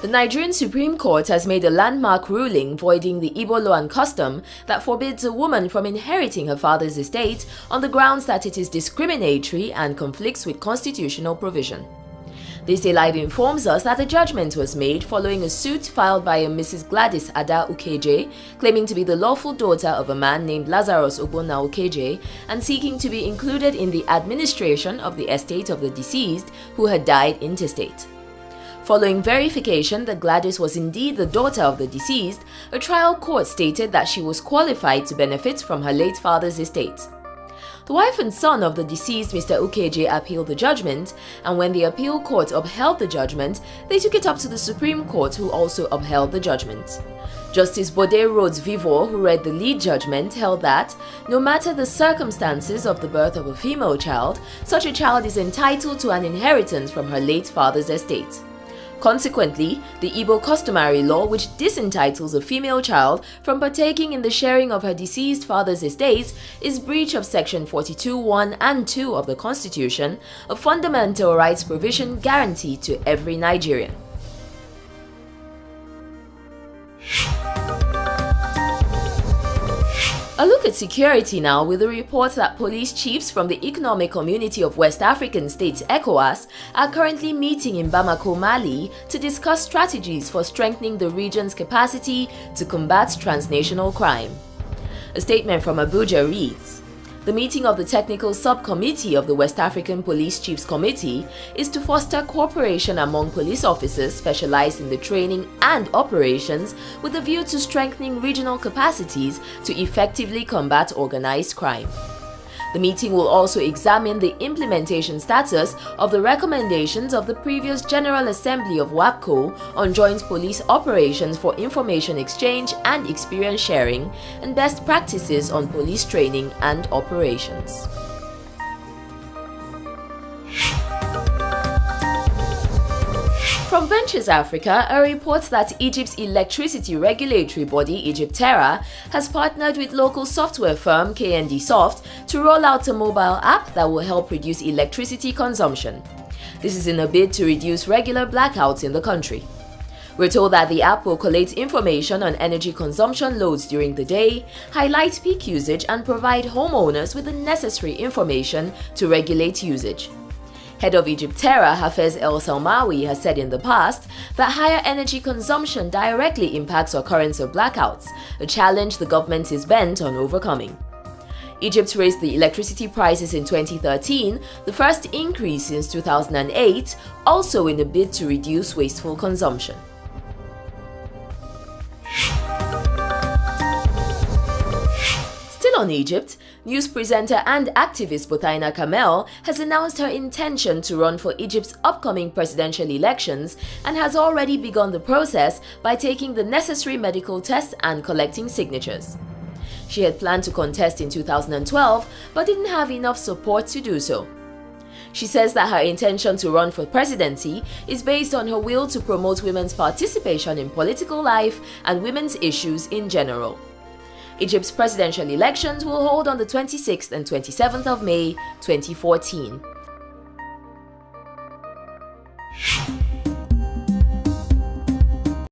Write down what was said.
The Nigerian Supreme Court has made a landmark ruling voiding the Igbo law and custom that forbids a woman from inheriting her father's estate on the grounds that it is discriminatory and conflicts with constitutional provision. This daylight informs us that the judgment was made following a suit filed by a Mrs. Gladys Ada Ukeje, claiming to be the lawful daughter of a man named Lazarus Ogbonna Ukeje and seeking to be included in the administration of the estate of the deceased who had died intestate. Following verification that Gladys was indeed the daughter of the deceased, a trial court stated that she was qualified to benefit from her late father's estate. The wife and son of the deceased Mr. Ukeje appealed the judgment, and when the appeal court upheld the judgment, they took it up to the Supreme Court, who also upheld the judgment. Justice Bode Rhodes Vivor, who read the lead judgment, held that no matter the circumstances of the birth of a female child, such a child is entitled to an inheritance from her late father's estate. Consequently, the Igbo customary law, which disentitles a female child from partaking in the sharing of her deceased father's estate, is breach of Section 42(1) and 2 of the Constitution, a fundamental rights provision guaranteed to every Nigerian. A look at security now, with a report that police chiefs from the Economic Community of West African States (ECOWAS) are currently meeting in Bamako, Mali to discuss strategies for strengthening the region's capacity to combat transnational crime. A statement from Abuja reads, "The meeting of the Technical Subcommittee of the West African Police Chiefs Committee is to foster cooperation among police officers specialized in the training and operations with a view to strengthening regional capacities to effectively combat organized crime." The meeting will also examine the implementation status of the recommendations of the previous General Assembly of WAPCO on joint police operations for information exchange and experience sharing, and best practices on police training and operations. From Ventures Africa, a report that Egypt's electricity regulatory body, EgypTerra, has partnered with local software firm KND Soft to roll out a mobile app that will help reduce electricity consumption. This is in a bid to reduce regular blackouts in the country. We're told that the app will collate information on energy consumption loads during the day, highlight peak usage, and provide homeowners with the necessary information to regulate usage. Head of EgypTerra, Hafez El Salmawi, has said in the past that higher energy consumption directly impacts occurrence of blackouts, a challenge the government is bent on overcoming. Egypt raised the electricity prices in 2013, the first increase since 2008, also in a bid to reduce wasteful consumption. On Egypt, news presenter and activist Bothaina Kamel has announced her intention to run for Egypt's upcoming presidential elections and has already begun the process by taking the necessary medical tests and collecting signatures. She had planned to contest in 2012 but didn't have enough support to do so. She says that her intention to run for presidency is based on her will to promote women's participation in political life and women's issues in general. Egypt's presidential elections will hold on the 26th and 27th of May 2014.